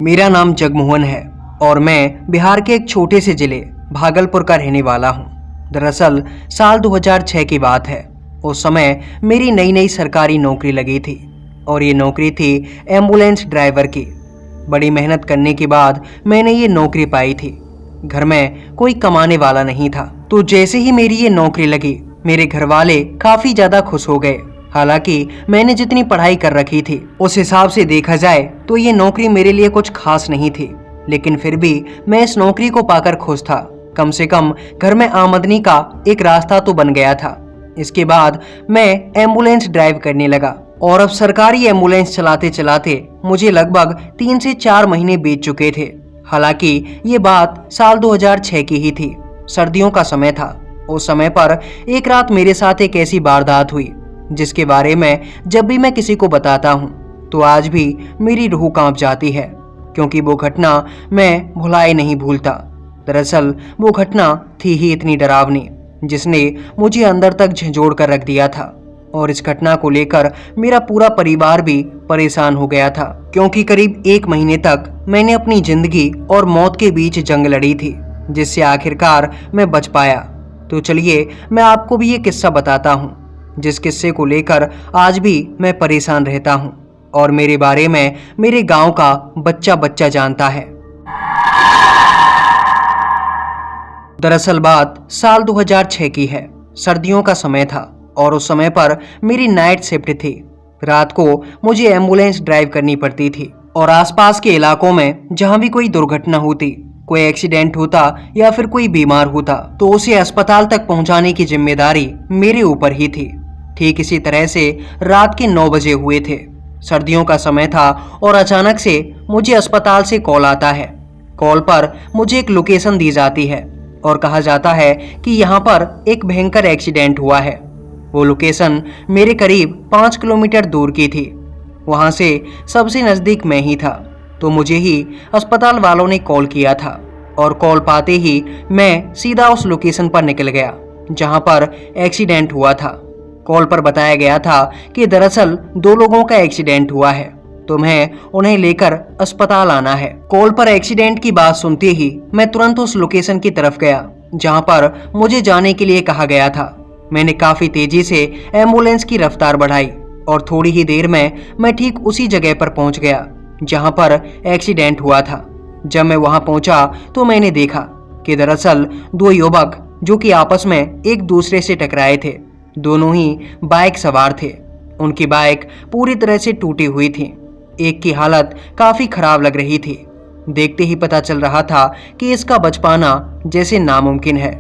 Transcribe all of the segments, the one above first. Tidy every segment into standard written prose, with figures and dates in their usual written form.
मेरा नाम जगमोहन है और मैं बिहार के एक छोटे से जिले भागलपुर का रहने वाला हूँ। दरअसल साल 2006 की बात है। उस समय मेरी नई नई सरकारी नौकरी लगी थी और ये नौकरी थी एम्बुलेंस ड्राइवर की। बड़ी मेहनत करने के बाद मैंने ये नौकरी पाई थी। घर में कोई कमाने वाला नहीं था, तो जैसे ही मेरी ये नौकरी लगी मेरे घर वाले काफ़ी ज़्यादा खुश हो गए। हालांकि मैंने जितनी पढ़ाई कर रखी थी उस हिसाब से देखा जाए तो ये नौकरी मेरे लिए कुछ खास नहीं थी, लेकिन फिर भी मैं इस नौकरी को पाकर खुश था। कम से कम घर में आमदनी का एक रास्ता तो बन गया था। इसके बाद मैं एम्बुलेंस ड्राइव करने लगा और अब सरकारी एम्बुलेंस चलाते चलाते मुझे लगभग 3 से 4 महीने बीत चुके थे। हालांकि ये बात साल 2006 की ही थी। सर्दियों का समय था। उस समय पर एक रात मेरे साथ एक ऐसी वारदात हुई जिसके बारे में जब भी मैं किसी को बताता हूँ तो आज भी मेरी रूह कांप जाती है, क्योंकि वो घटना मैं भुलाए नहीं भूलता। दरअसल वो घटना थी ही इतनी डरावनी जिसने मुझे अंदर तक झंझोड़ कर रख दिया था। और इस घटना को लेकर मेरा पूरा परिवार भी परेशान हो गया था, क्योंकि करीब 1 महीने तक मैंने अपनी जिंदगी और मौत के बीच जंग लड़ी थी, जिससे आखिरकार मैं बच पाया। तो चलिए मैं आपको भी ये किस्सा बताता हूँ, जिस किस्से को लेकर आज भी मैं परेशान रहता हूँ और मेरे बारे में मेरे गांव का बच्चा बच्चा जानता है। दरअसल बात साल 2006 की है। सर्दियों का समय था और उस समय पर मेरी नाइट शिफ्ट थी। रात को मुझे एम्बुलेंस ड्राइव करनी पड़ती थी और आसपास के इलाकों में जहां भी कोई दुर्घटना होती, कोई एक्सीडेंट होता या फिर कोई बीमार होता तो उसे अस्पताल तक पहुंचाने की जिम्मेदारी मेरे ऊपर ही थी। ठीक इसी तरह से रात के 9 बजे हुए थे। सर्दियों का समय था और अचानक से मुझे अस्पताल से कॉल आता है। कॉल पर मुझे एक लोकेशन दी जाती है और कहा जाता है कि यहाँ पर एक भयंकर एक्सीडेंट हुआ है। वो लोकेशन मेरे करीब 5 किलोमीटर दूर की थी। वहाँ से सबसे नज़दीक मैं ही था, तो मुझे ही अस्पताल वालों ने कॉल किया था और कॉल पाते ही मैं सीधा उस लोकेशन पर निकल गया जहाँ पर एक्सीडेंट हुआ था। कॉल पर बताया गया था कि दरअसल 2 लोगों का एक्सीडेंट हुआ है, तुम्हें उन्हें लेकर अस्पताल आना है। कॉल पर एक्सीडेंट की बात सुनते ही मैं तुरंत उस लोकेशन की तरफ गया जहां पर मुझे जाने के लिए कहा गया था। मैंने काफी तेजी से एम्बुलेंस की रफ्तार बढ़ाई और थोड़ी ही देर में मैं ठीक उसी जगह पर पहुंच गया जहां पर एक्सीडेंट हुआ था। जब मैं वहां पहुंचा तो मैंने देखा कि दरअसल 2 युवक जो कि आपस में एक दूसरे से टकराए थे, दोनों ही बाइक सवार थे। उनकी बाइक पूरी तरह से टूटी हुई थी। एक की हालत काफी खराब लग रही थी। देखते ही पता चल रहा था कि इसका बच पाना जैसे नामुमकिन है,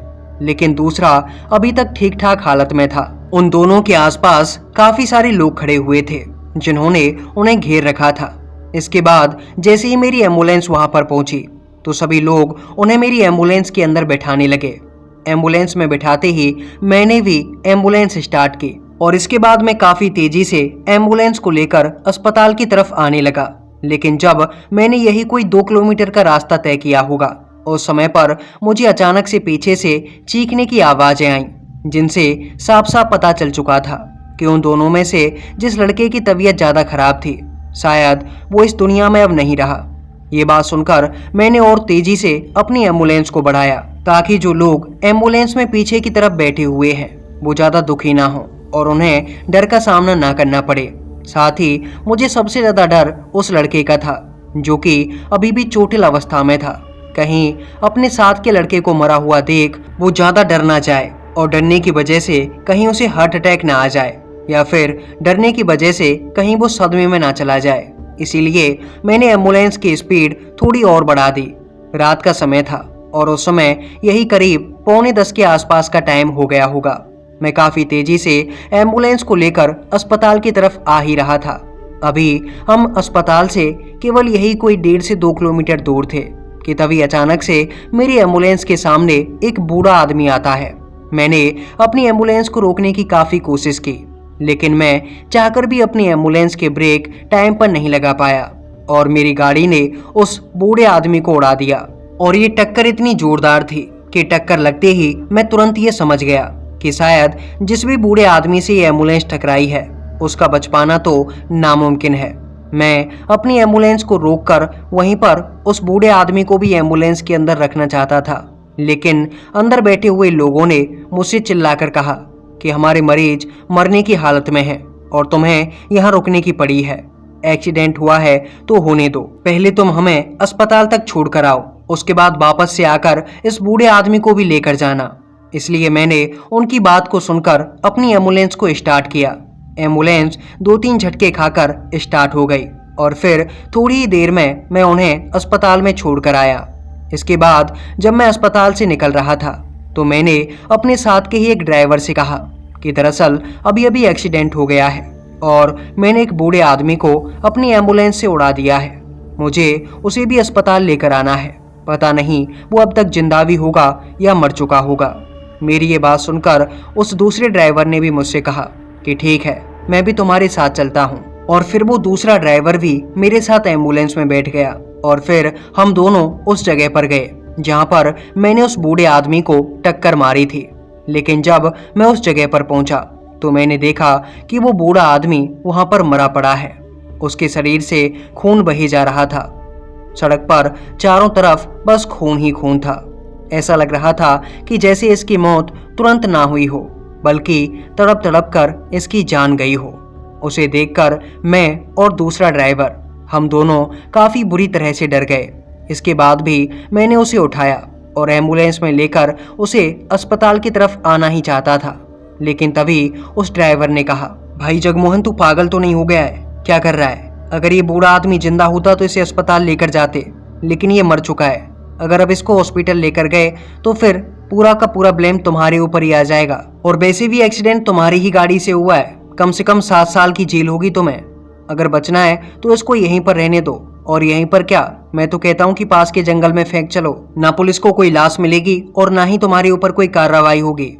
लेकिन दूसरा अभी तक ठीक ठाक हालत में था। उन दोनों के आसपास काफी सारे लोग खड़े हुए थे जिन्होंने उन्हें घेर रखा था। इसके बाद जैसे ही मेरी एम्बुलेंस वहां पर पहुंची तो सभी लोग उन्हें मेरी एम्बुलेंस के अंदर बैठाने लगे। एम्बुलेंस में बैठाते ही मैंने भी एम्बुलेंस स्टार्ट की और इसके बाद मैं काफी तेजी से एम्बुलेंस को लेकर अस्पताल की तरफ आने लगा। लेकिन जब मैंने यही कोई 2 किलोमीटर का रास्ता तय किया होगा, उस समय पर मुझे अचानक से पीछे से चीखने की आवाजें आईं, जिनसे साफ साफ पता चल चुका था कि उन दोनों में से जिस लड़के की तबीयत ज्यादा खराब थी, शायद वो इस दुनिया में अब नहीं रहा। ये बात सुनकर मैंने और तेजी से अपनी एम्बुलेंस को बढ़ाया ताकि जो लोग एम्बुलेंस में पीछे की तरफ बैठे हुए हैं वो ज्यादा दुखी ना हो और उन्हें डर का सामना ना करना पड़े। साथ ही मुझे सबसे ज्यादा डर उस लड़के का था जो कि अभी भी चोटिल अवस्था में था। कहीं अपने साथ के लड़के को मरा हुआ देख वो ज्यादा डर ना जाए और डरने की वजह से कहीं उसे हार्ट अटैक ना आ जाए या फिर डरने की वजह से कहीं वो सदमे में ना चला जाए। इसीलिए मैंने एम्बुलेंस की स्पीड थोड़ी और बढ़ा दी। रात का समय था और उस समय यही करीब 9:45 के आसपास का टाइम हो गया होगा। मैं काफी तेजी से एम्बुलेंस को लेकर अस्पताल की तरफ आ ही रहा था। अभी हम अस्पताल से केवल यही कोई 1.5 से 2 किलोमीटर दूर थे कि तभी अचानक से मेरी एम्बुलेंस के सामने एक बूढ़ा आदमी आता है। मैंने अपनी एम्बुलेंस को रोकने की काफी कोशिश की, लेकिन मैं चाहकर भी अपनी एम्बुलेंस के ब्रेक टाइम पर नहीं लगा पाया और मेरी गाड़ी ने उस बूढ़े आदमी को उड़ा दिया। और ये टक्कर इतनी जोरदार थी कि टक्कर लगते ही मैं तुरंत ये समझ गया कि शायद जिस भी बूढ़े आदमी से ये एम्बुलेंस टकराई है उसका बच पाना तो नामुमकिन है। मैं अपनी एम्बुलेंस को रोककर वहीं पर उस बूढ़े आदमी को भी एम्बुलेंस के अंदर रखना चाहता था, लेकिन अंदर बैठे हुए लोगों ने मुझसे चिल्लाकर कहा कि हमारे मरीज मरने की हालत में है और तुम्हें यहाँ रुकने की पड़ी है। एक्सीडेंट हुआ है तो होने दो, पहले तुम हमें अस्पताल तक छोड़कर आओ, उसके बाद वापस से आकर इस बूढ़े आदमी को भी लेकर जाना। इसलिए मैंने उनकी बात को सुनकर अपनी एम्बुलेंस को स्टार्ट किया। एम्बुलेंस 2-3 झटके खाकर स्टार्ट हो गई और फिर थोड़ी ही देर में मैं उन्हें अस्पताल में छोड़कर आया। इसके बाद जब मैं अस्पताल से निकल रहा था तो मैंने अपने साथ के ही एक ड्राइवर से कहा कि दरअसल अभी अभी एक्सीडेंट हो गया है और मैंने एक बूढ़े आदमी को अपनी एम्बुलेंस से उड़ा दिया है, मुझे उसे भी अस्पताल लेकर आना है, पता नहीं वो अब तक जिंदा भी होगा या मर चुका होगा। मेरी ये बात सुनकर उस दूसरे ड्राइवर ने भी मुझसे कहा कि ठीक है, मैं भी तुम्हारे साथ चलता हूँ। और फिर वो दूसरा ड्राइवर भी मेरे साथ एम्बुलेंस में बैठ गया और फिर हम दोनों उस जगह पर गए जहाँ पर मैंने उस बूढ़े आदमी को टक्कर मारी थी। लेकिन जब मैं उस जगह पर पहुंचा तो मैंने देखा कि वो बूढ़ा आदमी वहां पर मरा पड़ा है, उसके शरीर से खून बही जा रहा था। सड़क पर चारों तरफ बस खून ही खून था। ऐसा लग रहा था कि जैसे इसकी मौत तुरंत ना हुई हो, बल्कि तड़प तड़प कर इसकी जान गई हो। उसे देखकर मैं और दूसरा ड्राइवर हम दोनों काफी बुरी तरह से डर गए। इसके बाद भी मैंने उसे उठाया और एम्बुलेंस में लेकर उसे अस्पताल की तरफ आना ही चाहता था, लेकिन तभी उस ड्राइवर ने कहा, भाई जगमोहन, तू पागल तो नहीं हो गया है? क्या कर रहा है? अगर ये बूढ़ा आदमी जिंदा होता तो इसे अस्पताल लेकर जाते, लेकिन ये मर चुका है। अगर अब इसको हॉस्पिटल लेकर गए तो फिर पूरा का पूरा ब्लेम तुम्हारे ऊपर ही आ जाएगा। और वैसे भी एक्सीडेंट तुम्हारी ही गाड़ी से हुआ है, कम से कम 7 साल की जेल होगी तुम्हें। अगर बचना है तो इसको यहीं पर रहने दो, और यहीं पर क्या, मैं तो कहता हूँ कि पास के जंगल में फेंक चलो। ना पुलिस को कोई लाश मिलेगी और ना ही तुम्हारे ऊपर कोई कार्रवाई होगी।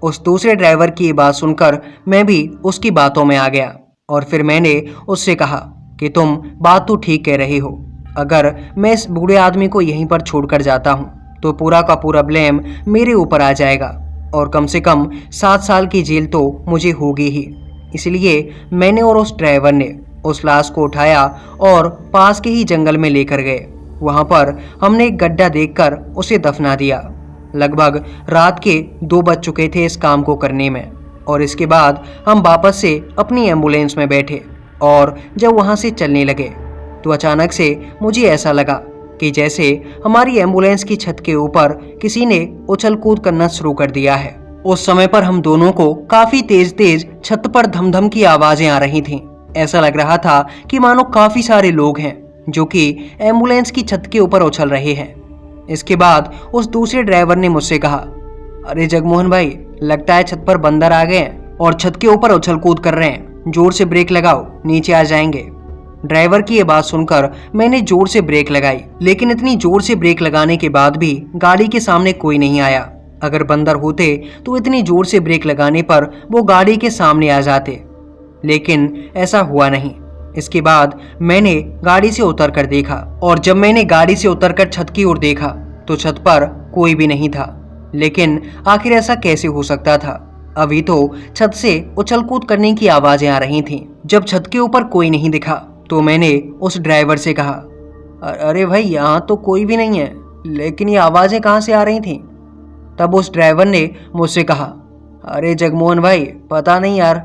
उस दूसरे ड्राइवर की ये बात सुनकर मैं भी उसकी बातों में आ गया और फिर मैंने उससे कहा कि तुम बात तो ठीक कह रही हो, अगर मैं इस बूढ़े आदमी को यहीं पर छोड़कर जाता हूँ तो पूरा का पूरा ब्लेम मेरे ऊपर आ जाएगा और कम से कम 7 साल की जेल तो मुझे होगी ही। इसलिए मैंने और उस ड्राइवर ने उस लाश को उठाया और पास के ही जंगल में लेकर गए। वहां पर हमने एक गड्ढा देखकर उसे दफना दिया। लगभग रात के 2 बज चुके थे इस काम को करने में, और इसके बाद हम वापस से अपनी एम्बुलेंस में बैठे और जब वहां से चलने लगे तो अचानक से मुझे ऐसा लगा कि जैसे हमारी एम्बुलेंस की छत के ऊपर किसी ने उछल कूद करना शुरू कर दिया है। उस समय पर हम दोनों को काफी तेज तेज छत पर धमधम की आवाजें आ रही थीं। ऐसा लग रहा था कि मानो काफी सारे लोग हैं जो कि एम्बुलेंस की छत के ऊपर उछल रहे हैं। इसके बाद उस दूसरे ड्राइवर ने मुझसे कहा, अरे जगमोहन भाई, लगता है छत पर बंदर आ गए हैं और छत के ऊपर उछल कूद कर रहे हैं, जोर से ब्रेक लगाओ, नीचे आ जाएंगे। ड्राइवर की ये बात सुनकर मैंने जोर से ब्रेक लगाई, लेकिन इतनी जोर से ब्रेक लगाने के बाद भी गाड़ी के सामने कोई नहीं आया। अगर बंदर होते तो इतनी जोर से ब्रेक लगाने पर वो गाड़ी के सामने आ जाते, लेकिन ऐसा हुआ नहीं। इसके बाद मैंने गाड़ी से उतरकर देखा और जब मैंने गाड़ी से उतरकर छत की ओर देखा तो छत पर कोई भी नहीं था। लेकिन आखिर ऐसा कैसे हो सकता था? अभी तो छत से उछल कूद करने की आवाजें आ रही थीं। जब छत के ऊपर कोई नहीं दिखा तो मैंने उस ड्राइवर से कहा, अरे भाई, यहाँ तो कोई भी नहीं है, लेकिन ये आवाजें कहाँ से आ रही थीं? तब उस ड्राइवर ने मुझसे कहा, अरे जगमोहन भाई, पता नहीं यार,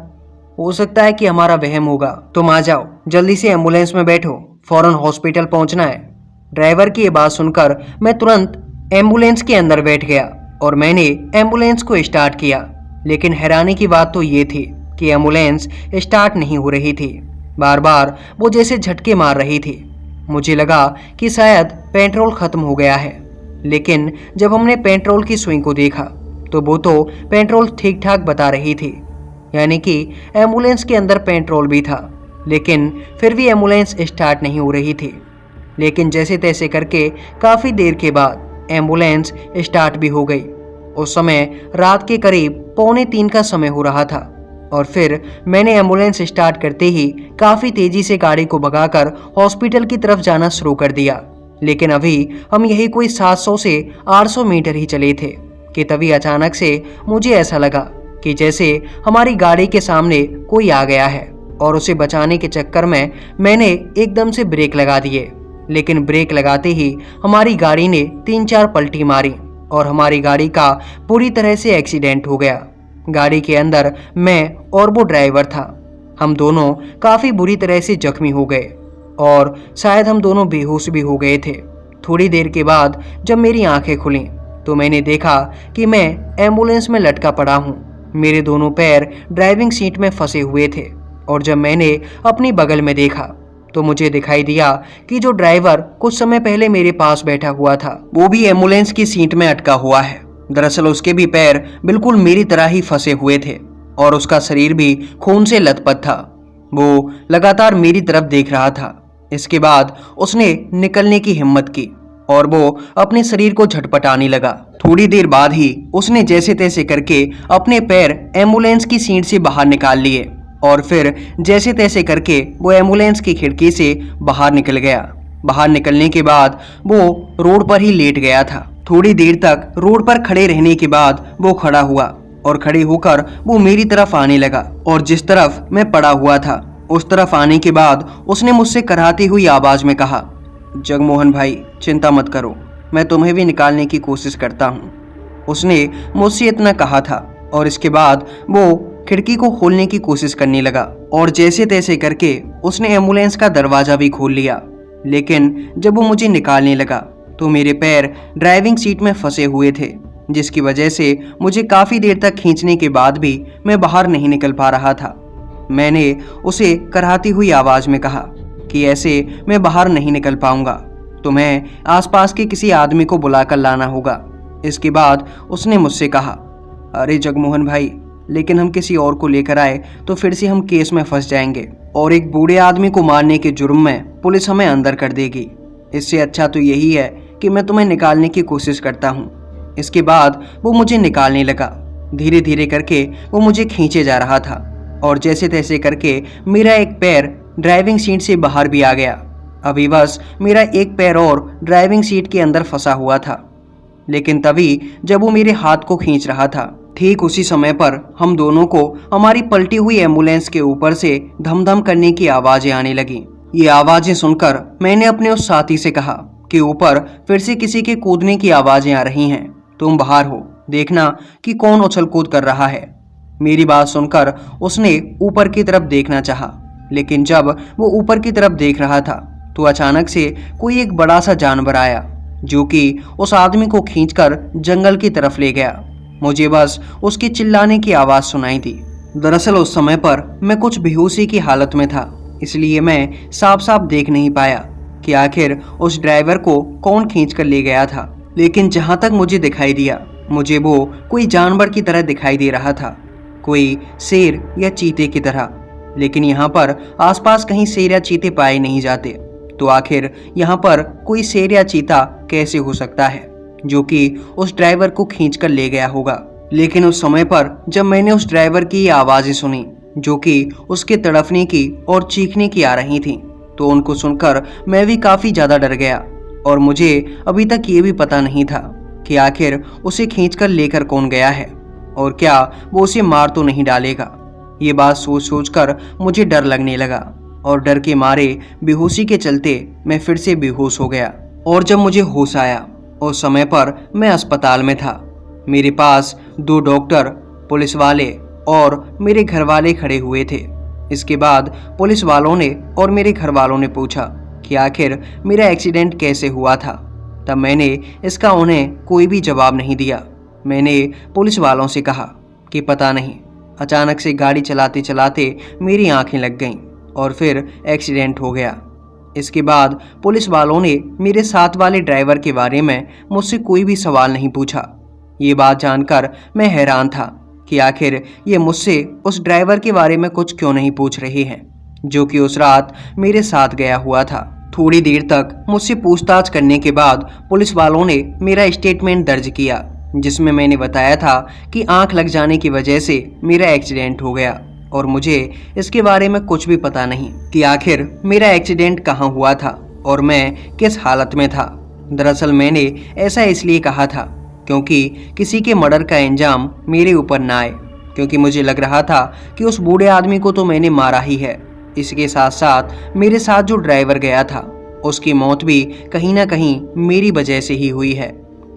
हो सकता है कि हमारा वहम होगा। तुम आ जाओ, जल्दी से एम्बुलेंस में बैठो, फौरन हॉस्पिटल पहुंचना है। ड्राइवर की ये बात सुनकर मैं तुरंत एम्बुलेंस के अंदर बैठ गया और मैंने एम्बुलेंस को स्टार्ट किया। लेकिन हैरानी की बात तो ये थी कि एम्बुलेंस स्टार्ट नहीं हो रही थी। बार बार वो जैसे झटके मार रही थी। मुझे लगा कि शायद पेट्रोल खत्म हो गया है, लेकिन जब हमने पेट्रोल की सुई को देखा तो वो तो पेट्रोल ठीक ठाक बता रही थी, यानी कि एम्बुलेंस के अंदर पेट्रोल भी था, लेकिन फिर भी एम्बुलेंस स्टार्ट नहीं हो रही थी। लेकिन जैसे तैसे करके काफ़ी देर के बाद एम्बुलेंस स्टार्ट भी हो गई। उस समय रात के करीब 2:45 का समय हो रहा था और फिर मैंने एम्बुलेंस स्टार्ट करते ही काफ़ी तेज़ी से गाड़ी को भगाकर हॉस्पिटल की तरफ जाना शुरू कर दिया। लेकिन अभी हम यही कोई 700 से 800 मीटर ही चले थे कि तभी अचानक से मुझे ऐसा लगा कि जैसे हमारी गाड़ी के सामने कोई आ गया है और उसे बचाने के चक्कर में मैंने एकदम से ब्रेक लगा दिए। लेकिन ब्रेक लगाते ही हमारी गाड़ी ने 3-4 पलटी मारी और हमारी गाड़ी का पूरी तरह से एक्सीडेंट हो गया। गाड़ी के अंदर मैं और वो ड्राइवर था। हम दोनों काफ़ी बुरी तरह से जख्मी हो गए और शायद हम दोनों बेहोश भी हो गए थे। थोड़ी देर के बाद जब मेरी आंखें खुलीं तो मैंने देखा कि मैं एम्बुलेंस में लटका पड़ा हूँ। मेरे दोनों पैर ड्राइविंग सीट में फंसे हुए थे और जब मैंने अपनी बगल में देखा तो मुझे दिखाई दिया कि जो ड्राइवर कुछ समय पहले मेरे पास बैठा हुआ था वो भी एम्बुलेंस की सीट में अटका हुआ है। दरअसल उसके भी पैर बिल्कुल मेरी तरह ही फंसे हुए थे और उसका शरीर भी खून से लथपथ था। वो लगातार मेरी तरफ देख रहा था। इसके बाद उसने निकलने की हिम्मत की और वो अपने शरीर को झटपटाने लगा। थोड़ी देर बाद ही उसने जैसे तैसे करके अपने पैर एम्बुलेंस की सीट से बाहर निकाल लिए और फिर जैसे तैसे करके वो एम्बुलेंस की खिड़की से बाहर निकल गया। बाहर निकलने के बाद वो रोड पर ही लेट गया था। थोड़ी देर तक रोड पर खड़े रहने के बाद वो खड़ा हुआ और खड़े होकर वो मेरी तरफ आने लगा और जिस तरफ मैं पड़ा हुआ था उस तरफ आने के बाद उसने मुझसे कराहती हुई आवाज में कहा, जगमोहन भाई चिंता मत करो, मैं तुम्हें भी निकालने की कोशिश करता हूँ। उसने मुझसे इतना कहा था और इसके बाद वो खिड़की को खोलने की कोशिश करने लगा और जैसे तैसे करके उसने एम्बुलेंस का दरवाजा भी खोल लिया। लेकिन जब वो मुझे निकालने लगा तो मेरे पैर ड्राइविंग सीट में फंसे हुए थे, जिसकी वजह से मुझे काफ़ी देर तक खींचने के बाद भी मैं बाहर नहीं निकल पा रहा था। मैंने उसे कराहती हुई आवाज़ में कहा कि ऐसे मैं बाहर नहीं निकल पाऊंगा, तुम्हें आसपास के किसी आदमी को बुलाकर लाना होगा। इसके बाद उसने मुझसे कहा, अरे जगमोहन भाई, लेकिन हम किसी और को लेकर आए तो फिर से हम केस में फंस जाएंगे और एक बूढ़े आदमी को मारने के जुर्म में पुलिस हमें अंदर कर देगी। इससे अच्छा तो यही है कि मैं तुम्हें निकालने की कोशिश करता हूँ। इसके बाद वो मुझे निकालने लगा। धीरे धीरे करके वो मुझे खींचे जा रहा था और जैसे तैसे करके मेरा एक पैर ड्राइविंग सीट से बाहर भी आ गया। अभी बस मेरा एक पैर और ड्राइविंग सीट के अंदर फंसा हुआ था। लेकिन तभी जब वो मेरे हाथ को खींच रहा था, ठीक उसी समय पर हम दोनों को हमारी पलटी हुई एम्बुलेंस के ऊपर से धम-धम करने की आवाजें आने लगी। ये आवाजें सुनकर मैंने अपने उस साथी से कहा कि ऊपर फिर से किसी के कूदने की आवाजें आ रही हैं, तुम बाहर हो, देखना कि कौन उछल कूद कर रहा है। मेरी बात सुनकर उसने ऊपर की तरफ देखना चाहा, लेकिन जब वो ऊपर की तरफ देख रहा था तो अचानक से कोई एक बड़ा सा जानवर आया जो कि उस आदमी को खींचकर जंगल की तरफ ले गया। मुझे बस उसके चिल्लाने की आवाज़ सुनाई थी। दरअसल उस समय पर मैं कुछ बेहोशी की हालत में था, इसलिए मैं साफ साफ देख नहीं पाया कि आखिर उस ड्राइवर को कौन खींच कर ले गया था। लेकिन जहाँ तक मुझे दिखाई दिया, मुझे वो कोई जानवर की तरह दिखाई दे रहा था, कोई शेर या चीते की तरह। लेकिन यहाँ पर आसपास कहीं शेर या चीते पाए नहीं जाते, तो आखिर यहाँ पर कोई शेर या चीता कैसे हो सकता है जो कि उस ड्राइवर को खींचकर ले गया होगा। लेकिन उस समय पर जब मैंने उस ड्राइवर की ये आवाज़ें सुनी जो कि उसके तड़फने की और चीखने की आ रही थीं, तो उनको सुनकर मैं भी काफ़ी ज़्यादा डर गया और मुझे अभी तक ये भी पता नहीं था कि आखिर उसे खींचकर लेकर कौन गया है और क्या वो उसे मार तो नहीं डालेगा। ये बात सोच सोच कर मुझे डर लगने लगा और डर के मारे बेहोशी के चलते मैं फिर से बेहोश हो गया। और जब मुझे होश आया उस समय पर मैं अस्पताल में था। मेरे पास 2 डॉक्टर, पुलिस वाले और मेरे घर वाले खड़े हुए थे। इसके बाद पुलिस वालों ने और मेरे घर वालों ने पूछा कि आखिर मेरा एक्सीडेंट कैसे हुआ था। तब मैंने इसका उन्हें कोई भी जवाब नहीं दिया। मैंने पुलिस वालों से कहा कि पता नहीं, अचानक से गाड़ी चलाते चलाते मेरी आंखें लग गईं और फिर एक्सीडेंट हो गया। इसके बाद पुलिस वालों ने मेरे साथ वाले ड्राइवर के बारे में मुझसे कोई भी सवाल नहीं पूछा। ये बात जानकर मैं हैरान था कि आखिर ये मुझसे उस ड्राइवर के बारे में कुछ क्यों नहीं पूछ रहे हैं जो कि उस रात मेरे साथ गया हुआ था। थोड़ी देर तक मुझसे पूछताछ करने के बाद पुलिस वालों ने मेरा स्टेटमेंट दर्ज किया, जिसमें मैंने बताया था कि आंख लग जाने की वजह से मेरा एक्सीडेंट हो गया और मुझे इसके बारे में कुछ भी पता नहीं कि आखिर मेरा एक्सीडेंट कहाँ हुआ था और मैं किस हालत में था। दरअसल मैंने ऐसा इसलिए कहा था क्योंकि किसी के मर्डर का इंजाम मेरे ऊपर ना आए, क्योंकि मुझे लग रहा था कि उस बूढ़े आदमी को तो मैंने मारा ही है इसके साथ साथ मेरे साथ जो ड्राइवर गया था उसकी मौत भी कहीं ना कहीं मेरी वजह से ही हुई है,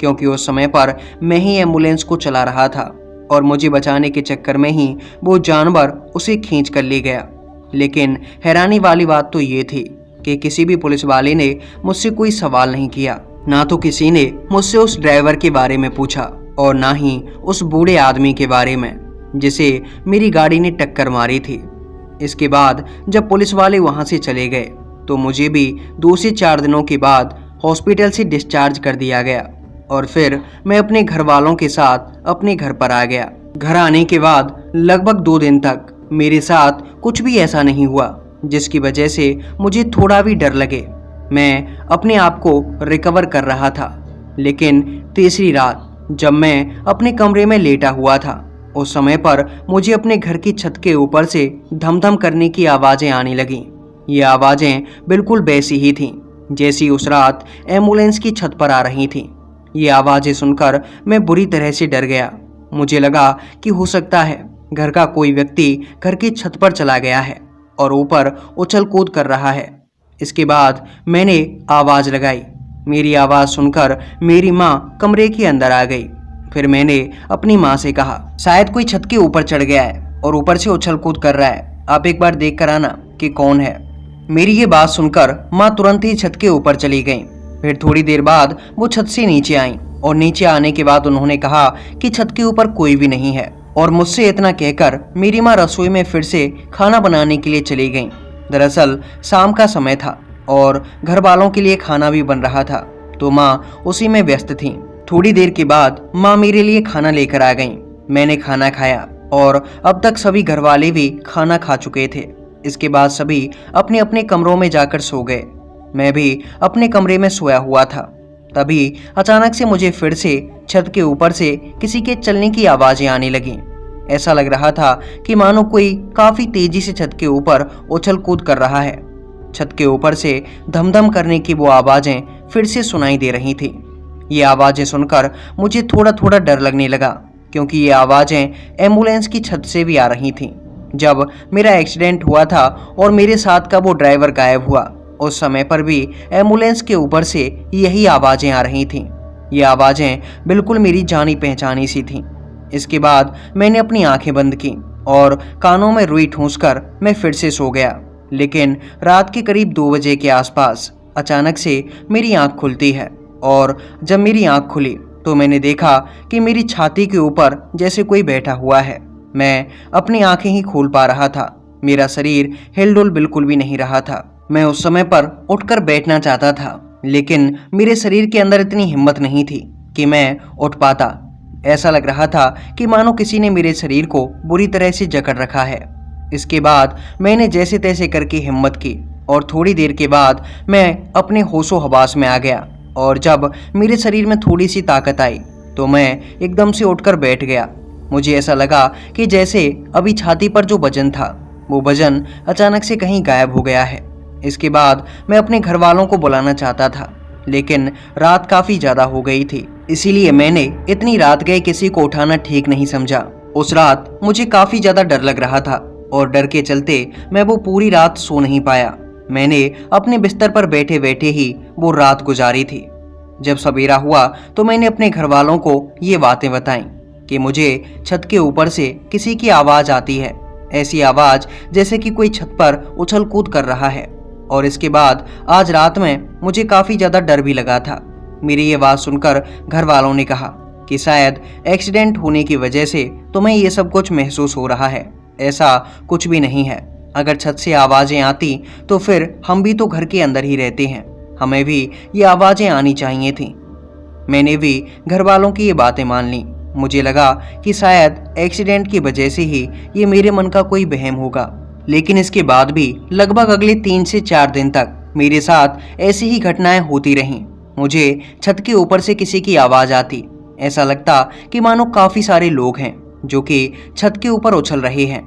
क्योंकि उस समय पर मैं ही एम्बुलेंस को चला रहा था और मुझे बचाने के चक्कर में ही वो जानवर उसे खींच कर ले गया। लेकिन हैरानी वाली बात तो ये थी कि किसी भी पुलिस वाले ने मुझसे कोई सवाल नहीं किया, ना तो किसी ने मुझसे उस ड्राइवर के बारे में पूछा और ना ही उस बूढ़े आदमी के बारे में जिसे मेरी गाड़ी ने टक्कर मारी थी। इसके बाद जब पुलिस वाले वहां से चले गए तो मुझे भी 2 से 4 दिनों के बाद हॉस्पिटल से डिस्चार्ज कर दिया गया और फिर मैं अपने घर वालों के साथ अपने घर पर आ गया। घर आने के बाद लगभग 2 दिन तक मेरे साथ कुछ भी ऐसा नहीं हुआ जिसकी वजह से मुझे थोड़ा भी डर लगे। मैं अपने आप को रिकवर कर रहा था, लेकिन तीसरी रात जब मैं अपने कमरे में लेटा हुआ था उस समय पर मुझे अपने घर की छत के ऊपर से धम-धम करने की आवाज़ें आने लगीं। ये आवाज़ें बिल्कुल वैसी ही थीं जैसी उस रात एम्बुलेंस की छत पर आ रही थीं। ये आवाज़ें सुनकर मैं बुरी तरह से डर गया। मुझे लगा कि हो सकता है घर का कोई व्यक्ति घर की छत पर चला गया है और ऊपर उछल कूद कर रहा है। इसके बाद मैंने आवाज़ लगाई। मेरी आवाज़ सुनकर मेरी माँ कमरे के अंदर आ गई। फिर मैंने अपनी माँ से कहा, शायद कोई छत के ऊपर चढ़ गया है और ऊपर से उछल कूद कर रहा है, आप एक बार देख कर आना कि कौन है। मेरी ये बात सुनकर माँ तुरंत ही छत के ऊपर चली गई। फिर थोड़ी देर बाद वो छत से नीचे आई और नीचे आने के बाद उन्होंने कहा कि छत के ऊपर कोई भी नहीं है और मुझसे इतना कहकर मेरी माँ रसोई में फिर से खाना बनाने के लिए चली गई। दरअसल शाम का समय था और घर वालों के लिए खाना भी बन रहा था, तो माँ उसी में व्यस्त थी। थोड़ी देर के बाद माँ मेरे लिए खाना लेकर आ गई। मैंने खाना खाया और अब तक सभी घर वाले भी खाना खा चुके थे। इसके बाद सभी अपने अपने कमरों में जाकर सो गए। मैं भी अपने कमरे में सोया हुआ था। तभी अचानक से मुझे फिर से छत के ऊपर से किसी के चलने की आवाज़ें आने लगीं। ऐसा लग रहा था कि मानो कोई काफ़ी तेजी से छत के ऊपर उछल कूद कर रहा है। छत के ऊपर से धम-धम करने की वो आवाज़ें फिर से सुनाई दे रही थी। ये आवाज़ें सुनकर मुझे थोड़ा थोड़ा डर लगने लगा, क्योंकि ये आवाज़ें एम्बुलेंस की छत से भी आ रही थीं। जब मेरा एक्सीडेंट हुआ था और मेरे साथ का वो ड्राइवर गायब हुआ, उस समय पर भी एम्बुलेंस के ऊपर से यही आवाज़ें आ रही थीं। ये आवाज़ें बिल्कुल मेरी जानी पहचानी सी थीं। इसके बाद मैंने अपनी आंखें बंद की और कानों में रुई ठूंसकर मैं फिर से सो गया। लेकिन रात के करीब 2 बजे के आसपास अचानक से मेरी आंख खुलती है और जब मेरी आंख खुली तो मैंने देखा कि मेरी छाती के ऊपर जैसे कोई बैठा हुआ है। मैं अपनी आंखें ही खोल पा रहा था। मेरा शरीर हिलडुल बिल्कुल भी नहीं रहा था। मैं उस समय पर उठकर बैठना चाहता था, लेकिन मेरे शरीर के अंदर इतनी हिम्मत नहीं थी कि मैं उठ पाता। ऐसा लग रहा था कि मानो किसी ने मेरे शरीर को बुरी तरह से जकड़ रखा है। इसके बाद मैंने जैसे तैसे करके हिम्मत की और थोड़ी देर के बाद मैं अपने होशो हवास में आ गया और जब मेरे शरीर में थोड़ी सी ताकत आई तो मैं एकदम से उठकर बैठ गया। मुझे ऐसा लगा कि जैसे अभी छाती पर जो वजन था वो वजन अचानक से कहीं गायब हो गया है। इसके बाद मैं अपने घर वालों को बुलाना चाहता था, लेकिन रात काफ़ी ज़्यादा हो गई थी, इसीलिए मैंने इतनी रात गए किसी को उठाना ठीक नहीं समझा। उस रात मुझे काफ़ी ज़्यादा डर लग रहा था और डर के चलते मैं वो पूरी रात सो नहीं पाया। मैंने अपने बिस्तर पर बैठे बैठे ही वो रात गुजारी थी। जब सवेरा हुआ तो मैंने अपने घर वालों को ये बातें बताईं कि मुझे छत के ऊपर से किसी की आवाज़ आती है, ऐसी आवाज़ जैसे कि कोई छत पर उछल कूद कर रहा है। और इसके बाद आज रात में मुझे काफ़ी ज़्यादा डर भी लगा था। मेरी ये बात सुनकर घर वालों ने कहा कि शायद एक्सीडेंट होने की वजह से तुम्हें ये सब कुछ महसूस हो रहा है। ऐसा कुछ भी नहीं है। अगर छत से आवाज़ें आती तो फिर हम भी तो घर के अंदर ही रहते हैं, हमें भी ये आवाज़ें आनी चाहिए थी। मैंने भी घर वालों की ये बातें मान ली। मुझे लगा कि शायद एक्सीडेंट की वजह से ही ये मेरे मन का कोई वहम होगा। लेकिन इसके बाद भी लगभग अगले 3 से 4 दिन तक मेरे साथ ऐसी ही घटनाएं होती रहीं। मुझे छत के ऊपर से किसी की आवाज़ आती, ऐसा लगता कि मानो काफ़ी सारे लोग हैं जो कि छत के ऊपर उछल रहे हैं,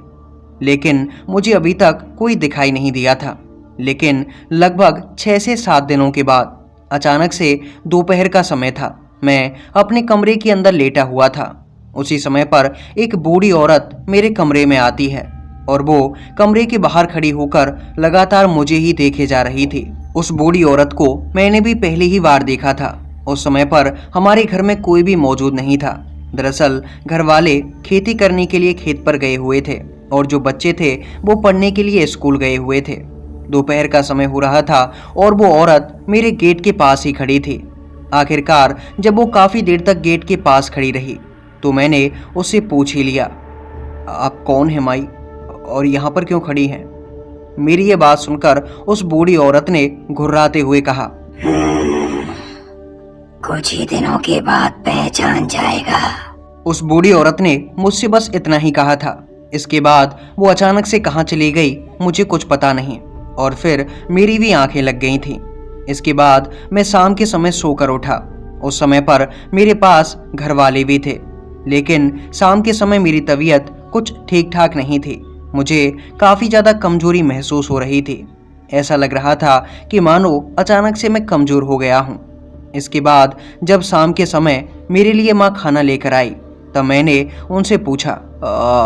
लेकिन मुझे अभी तक कोई दिखाई नहीं दिया था। लेकिन लगभग 6 से 7 दिनों के बाद अचानक से दोपहर का समय था। मैं अपने कमरे के अंदर लेटा हुआ था। उसी समय पर एक बूढ़ी औरत मेरे कमरे में आती है। और वो कमरे के बाहर खड़ी होकर लगातार मुझे ही देखे जा रही थी। उस बूढ़ी औरत को मैंने भी पहली ही बार देखा था। उस समय पर हमारे घर में कोई भी मौजूद नहीं था। दरअसल घर वाले खेती करने के लिए खेत पर गए हुए थे और जो बच्चे थे वो पढ़ने के लिए स्कूल गए हुए थे। दोपहर का समय हो रहा था और वो औरत मेरे गेट के पास ही खड़ी थी। आखिरकार जब वो काफी देर तक गेट के पास खड़ी रही तो मैंने उससे पूछ ही लिया, आप कौन है माई, और यहाँ पर क्यों खड़ी हैं? मेरी ये बात सुनकर उस बूढ़ी औरत ने घुर्राते हुए कहा, कुछ ही दिनों के बाद पहचान जाएगा। उस बूढ़ी औरत ने मुझसे बस इतना ही कहा था। इसके बाद वो अचानक से कहाँ चली गई मुझे कुछ पता नहीं और फिर मेरी भी आंखें लग गई थीं। इसके बाद मैं शाम के समय सोकर उठा। उस समय पर मेरे पास घर वाले भी थे, लेकिन शाम के समय मेरी तबीयत कुछ ठीक ठाक नहीं थी। मुझे काफ़ी ज़्यादा कमजोरी महसूस हो रही थी। ऐसा लग रहा था कि मानो अचानक से मैं कमज़ोर हो गया हूँ। इसके बाद जब शाम के समय मेरे लिए माँ खाना लेकर आई तब मैंने उनसे पूछा,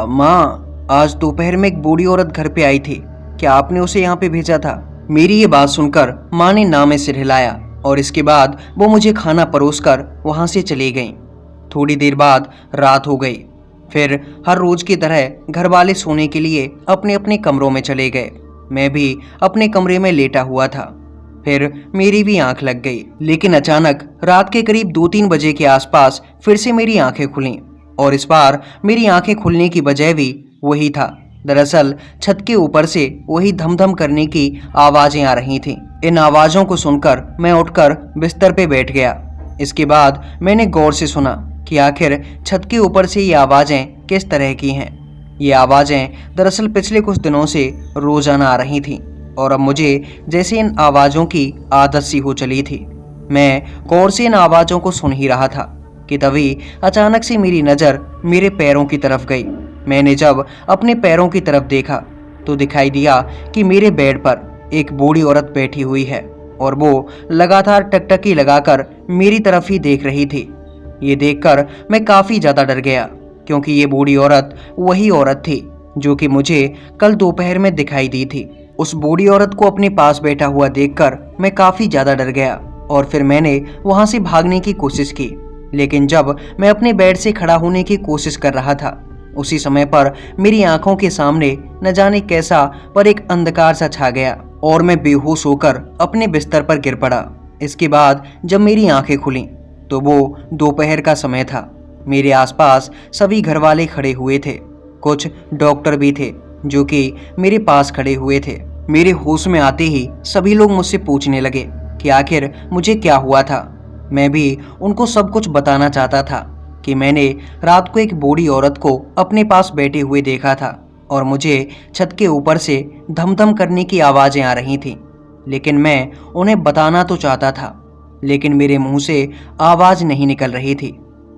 माँ, आज दोपहर में एक बूढ़ी औरत घर पे आई थी, क्या आपने उसे यहाँ पे भेजा था? मेरी ये बात सुनकर माँ ने ना में सिर हिलाया और इसके बाद वो मुझे खाना परोसकर वहाँ से चली गईं। थोड़ी देर बाद रात हो गई। फिर हर रोज की तरह घर वाले सोने के लिए अपने अपने कमरों में चले गए। मैं भी अपने कमरे में लेटा हुआ था। फिर मेरी भी आंख लग गई, लेकिन अचानक रात के करीब 2-3 बजे के आसपास फिर से मेरी आंखें खुलीं और इस बार मेरी आंखें खुलने की वजह भी वही था। दरअसल छत के ऊपर से वही धम-धम करने की आवाजें आ रही थीं। इन आवाजों को सुनकर मैं उठकर बिस्तर पे बैठ गया। इसके बाद मैंने गौर से सुना कि आखिर छत के ऊपर से ये आवाजें किस तरह की हैं। ये आवाजें दरअसल पिछले कुछ दिनों से रोजाना आ रही थीं और अब मुझे जैसे इन आवाज़ों की आदत सी हो चली थी। मैं गौर से इन आवाज़ों को सुन ही रहा था कि तभी अचानक से मेरी नज़र मेरे पैरों की तरफ गई। मैंने जब अपने पैरों की तरफ देखा तो दिखाई दिया कि मेरे बेड पर एक बूढ़ी औरत बैठी हुई है और वो लगातार टकटकी लगाकर मेरी तरफ ही देख रही थी। ये देखकर मैं काफ़ी ज़्यादा डर गया, क्योंकि ये बूढ़ी औरत वही औरत थी जो कि मुझे कल दोपहर में दिखाई दी थी। उस बूढ़ी औरत को अपने पास बैठा हुआ देखकर मैं काफ़ी ज़्यादा डर गया और फिर मैंने वहाँ से भागने की कोशिश की। लेकिन जब मैं अपने बेड से खड़ा होने की कोशिश कर रहा था उसी समय पर मेरी आंखों के सामने न जाने कैसा पर एक अंधकार सा छा गया और मैं बेहोश होकर अपने बिस्तर पर गिर पड़ा। इसके बाद जब मेरी आंखें खुलीं तो वो दोपहर का समय था। मेरे आसपास सभी घर वाले खड़े हुए थे, कुछ डॉक्टर भी थे जो कि मेरे पास खड़े हुए थे। मेरे होश में आते ही सभी लोग मुझसे पूछने लगे कि आखिर मुझे क्या हुआ था। मैं भी उनको सब कुछ बताना चाहता था कि मैंने रात को एक बूढ़ी औरत को अपने पास बैठे हुए देखा था और मुझे छत के ऊपर से धम-धम करने की आवाज़ें आ रही थीं। लेकिन मैं उन्हें बताना तो चाहता था, लेकिन मेरे मुंह से आवाज़ नहीं निकल रही थी।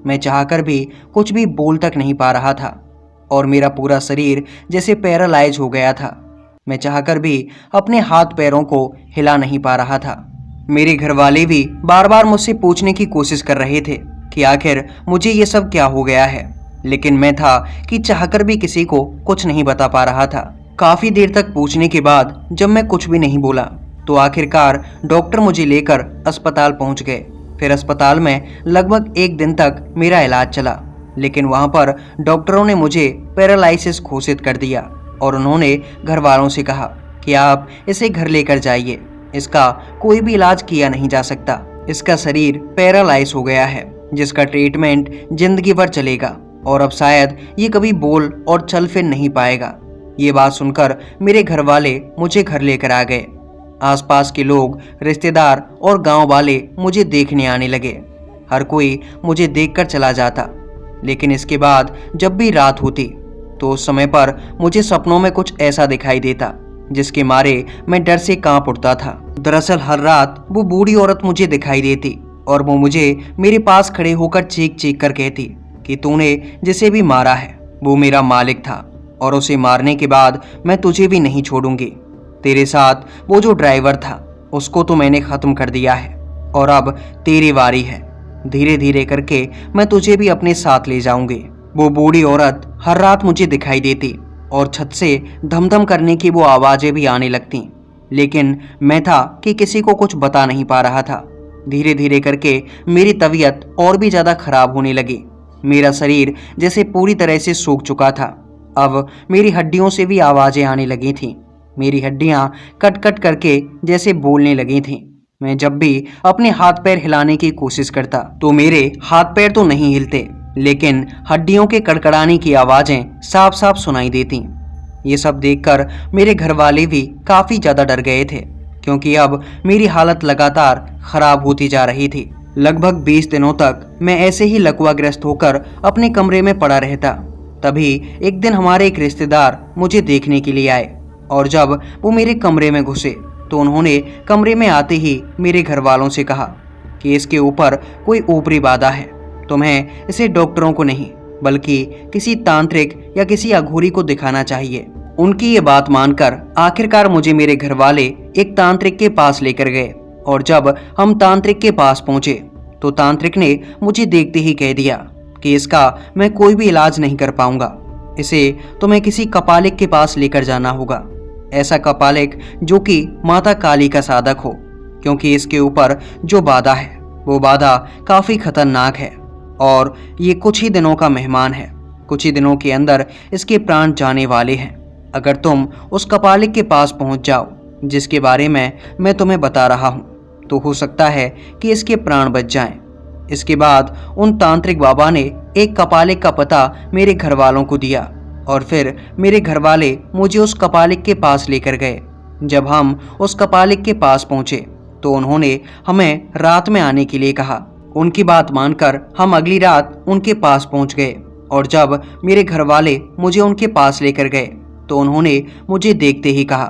मैं चाहकर भी कुछ भी बोल तक नहीं पा रहा था और मेरा पूरा शरीर जैसे पैरालाइज हो गया था। मैं चाहकर भी अपने हाथ पैरों को हिला नहीं पा रहा था। मेरे घर वाले भी बार बार मुझसे पूछने की कोशिश कर रहे थे कि आखिर मुझे ये सब क्या हो गया है, लेकिन मैं था कि चाहकर भी किसी को कुछ नहीं बता पा रहा था। काफ़ी देर तक पूछने के बाद जब मैं कुछ भी नहीं बोला तो आखिरकार डॉक्टर मुझे लेकर अस्पताल पहुंच गए। फिर अस्पताल में लगभग 1 दिन तक मेरा इलाज चला, लेकिन वहां पर डॉक्टरों ने मुझे पैरालिसिस घोषित कर दिया और उन्होंने घर वालों से कहा कि आप इसे घर लेकर जाइए, इसका कोई भी इलाज किया नहीं जा सकता। इसका शरीर पैरालाइज हो गया है जिसका ट्रीटमेंट जिंदगी भर चलेगा और अब शायद ये कभी बोल और चल फिर नहीं पाएगा। ये बात सुनकर मेरे घर वाले मुझे घर लेकर आ गए। आसपास के लोग, रिश्तेदार और गांव वाले मुझे देखने आने लगे। हर कोई मुझे देखकर चला जाता, लेकिन इसके बाद जब भी रात होती तो उस समय पर मुझे सपनों में कुछ ऐसा दिखाई देता जिसके मारे मैं डर से कांप उठता था। दरअसल हर रात वो बूढ़ी औरत मुझे दिखाई देती और वो मुझे मेरे पास खड़े होकर चीख चीख कर कहती कि तूने जिसे भी मारा है वो मेरा मालिक था और उसे मारने के बाद मैं तुझे भी नहीं छोड़ूंगी। तेरे साथ वो जो ड्राइवर था उसको तो मैंने ख़त्म कर दिया है और अब तेरी बारी है। धीरे धीरे करके मैं तुझे भी अपने साथ ले जाऊंगी। वो बूढ़ी औरत हर रात मुझे दिखाई देती और छत से धमधम करने की वो आवाज़ें भी आने लगतीं। लेकिन मैं था कि किसी को कुछ बता नहीं पा रहा था। धीरे धीरे करके मेरी तबीयत और भी ज़्यादा खराब होने लगी। मेरा शरीर जैसे पूरी तरह से सूख चुका था। अब मेरी हड्डियों से भी आवाज़ें आने लगी थीं। मेरी हड्डियां कट कट करके जैसे बोलने लगी थीं। मैं जब भी अपने हाथ पैर हिलाने की कोशिश करता तो मेरे हाथ पैर तो नहीं हिलते, लेकिन हड्डियों के कड़कड़ाने की आवाज़ें साफ साफ सुनाई देती। ये सब देखकर मेरे घर वाले भी काफ़ी ज़्यादा डर गए थे, क्योंकि अब मेरी हालत लगातार खराब होती जा रही थी। लगभग 20 दिनों तक मैं ऐसे ही लकवाग्रस्त होकर अपने कमरे में पड़ा रहता। तभी एक दिन हमारे एक रिश्तेदार मुझे देखने के लिए आए, और जब वो मेरे कमरे में घुसे तो उन्होंने कमरे में आते ही मेरे घर वालों से कहा कि इसके ऊपर कोई ऊपरी बाधा है। तुम्हें इसे डॉक्टरों को नहीं बल्कि किसी तांत्रिक या किसी अघोरी को दिखाना चाहिए। उनकी ये बात मानकर आखिरकार मुझे मेरे घर वाले एक तांत्रिक के पास लेकर गए, और जब हम तांत्रिक के पास पहुंचे तो तांत्रिक ने मुझे देखते ही कह दिया कि इसका मैं कोई भी इलाज नहीं कर पाऊंगा। इसे तुम्हें किसी कपालिक के पास लेकर जाना होगा। ऐसा कपालिक जो कि माता काली का साधक हो, क्योंकि इसके ऊपर जो बाधा है वो बाधा काफ़ी खतरनाक है और ये कुछ ही दिनों का मेहमान है। कुछ ही दिनों के अंदर इसके प्राण जाने वाले हैं। अगर तुम उस कपालिक के पास पहुंच जाओ जिसके बारे में मैं तुम्हें बता रहा हूं, तो हो सकता है कि इसके प्राण बच जाएं। इसके बाद उन तांत्रिक बाबा ने एक कपालिक का पता मेरे घर वालों को दिया, और फिर मेरे घर वाले मुझे उस कपालिक के पास लेकर गए। जब हम उस कपालिक के पास पहुंचे तो उन्होंने हमें रात में आने के लिए कहा। उनकी बात मानकर हम अगली रात उनके पास पहुंच गए, और जब मेरे घर वाले मुझे उनके पास लेकर गए तो उन्होंने मुझे देखते ही कहा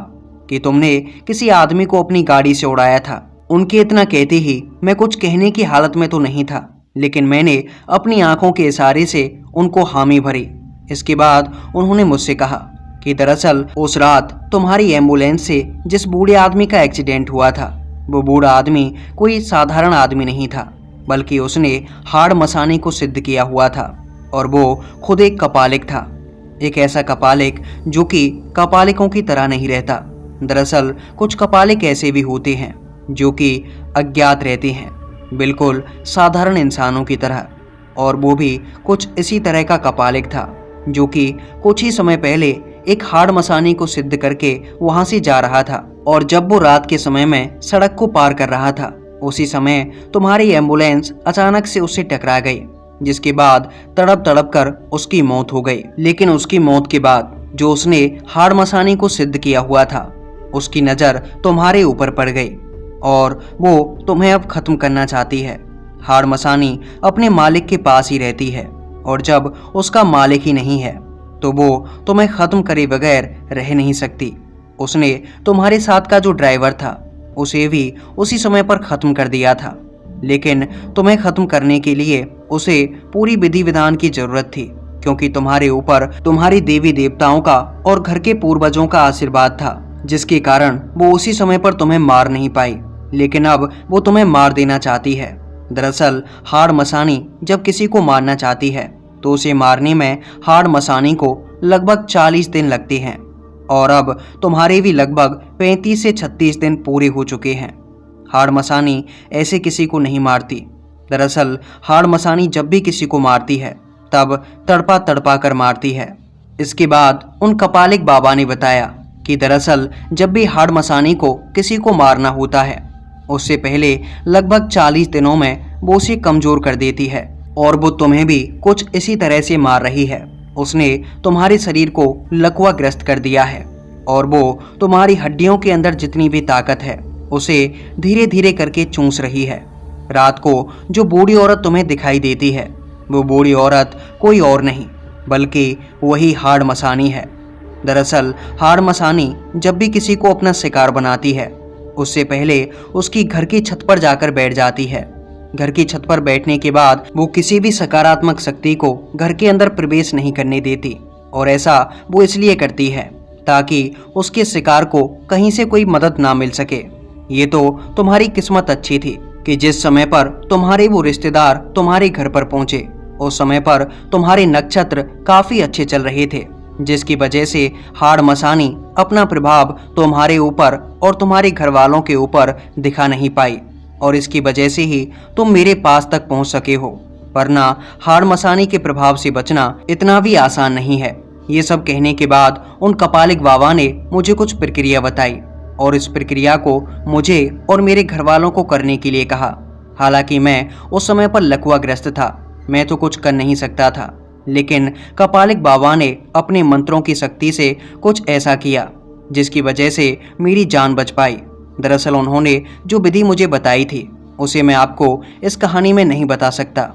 कि तुमने किसी आदमी को अपनी गाड़ी से उड़ाया था। उनके इतना कहते ही मैं कुछ कहने की हालत में तो नहीं था, लेकिन मैंने अपनी आंखों के इशारे से उनको हामी भरी। इसके बाद उन्होंने मुझसे कहा कि दरअसल उस रात तुम्हारी एम्बुलेंस से जिस बूढ़े आदमी का एक्सीडेंट हुआ था, वो बूढ़ा आदमी कोई साधारण आदमी नहीं था, बल्कि उसने हाड़ मसाने को सिद्ध किया हुआ था, और वो खुद एक कपालिक था। एक ऐसा कपालिक जो कि कपालिकों की तरह नहीं रहता। दरअसल कुछ कपालिक ऐसे भी होते हैं जो कि अज्ञात रहते हैं, बिल्कुल साधारण इंसानों की तरह, और वो भी कुछ इसी तरह का कपालिक था जो कि कुछ ही समय पहले एक हाड़ मसाने को सिद्ध करके वहां से जा रहा था, और जब वो रात के समय में सड़क को पार कर रहा था, उसी समय तुम्हारी एम्बुलेंस अचानक से उससे टकरा गई, जिसके बाद तड़प तड़प कर उसकी मौत हो गई। लेकिन उसकी मौत के बाद जो उसने हाड़ मसाने को सिद्ध किया हुआ था, उसकी नज़र तुम्हारे ऊपर पड़ गई, और वो तुम्हें अब खत्म करना चाहती है। हाड़ मसानी अपने मालिक के पास ही रहती है, और जब उसका मालिक ही नहीं है तो वो तुम्हें ख़त्म करे बगैर रह नहीं सकती। उसने तुम्हारे साथ का जो ड्राइवर था उसे भी उसी समय पर ख़त्म कर दिया था, लेकिन तुम्हें ख़त्म करने के लिए उसे पूरी विधि विधान की ज़रूरत थी, क्योंकि तुम्हारे ऊपर तुम्हारी देवी देवताओं का और घर के पूर्वजों का आशीर्वाद था, जिसके कारण वो उसी समय पर तुम्हें मार नहीं पाई। लेकिन अब वो तुम्हें मार देना चाहती है। दरअसल हाड़ मसानी जब किसी को मारना चाहती है तो उसे मारने में हाड़ मसानी को लगभग 40 दिन लगते हैं, और अब तुम्हारे भी लगभग 35 से 36 दिन पूरे हो चुके हैं। हाड़ मसानी ऐसे किसी को नहीं मारती। दरअसल हाड़ मसानी जब भी किसी को मारती है तब तड़पा तड़पा कर मारती है। इसके बाद उन कपालिक बाबा ने बताया कि दरअसल जब भी हाड़ मसानी को किसी को मारना होता है, उससे पहले लगभग 40 दिनों में वो उसे कमज़ोर कर देती है, और वो तुम्हें भी कुछ इसी तरह से मार रही है। उसने तुम्हारे शरीर को लकवाग्रस्त कर दिया है, और वो तुम्हारी हड्डियों के अंदर जितनी भी ताकत है उसे धीरे धीरे करके चूस रही है। रात को जो बूढ़ी औरत तुम्हें दिखाई देती है, वो बूढ़ी औरत कोई और नहीं बल्कि वही हाड़ मसानी है। दरअसल हाड़ मसानी जब भी किसी को अपना शिकार बनाती है, उससे पहले उसकी घर की छत पर जाकर बैठ जाती है। घर की छत पर बैठने के बाद वो किसी भी सकारात्मक शक्ति को घर के अंदर प्रवेश नहीं करने देती, और ऐसा वो इसलिए करती है ताकि उसके शिकार को कहीं से कोई मदद ना मिल सके। ये तो तुम्हारी किस्मत अच्छी थी कि जिस समय पर तुम्हारे वो रिश्तेदार तुम्हारे घर पर पहुंचे, उस समय पर तुम्हारे नक्षत्र काफी अच्छे चल रहे थे, जिसकी वजह से हाड़ मसानी अपना प्रभाव तुम्हारे ऊपर और तुम्हारे घर वालों के ऊपर दिखा नहीं पाई, और इसकी वजह से ही तुम मेरे पास तक पहुंच सके हो। वरना हाड़ मसानी के प्रभाव से बचना इतना भी आसान नहीं है। ये सब कहने के बाद उन कपालिक बाबा ने मुझे कुछ प्रक्रिया बताई और इस प्रक्रिया को मुझे और मेरे घर वालों को करने के लिए कहा। हालांकि मैं उस समय पर लकवाग्रस्त था, मैं तो कुछ कर नहीं सकता था, लेकिन कपालिक बाबा ने अपने मंत्रों की शक्ति से कुछ ऐसा किया जिसकी वजह से मेरी जान बच पाई। दरअसल उन्होंने जो विधि मुझे बताई थी उसे मैं आपको इस कहानी में नहीं बता सकता।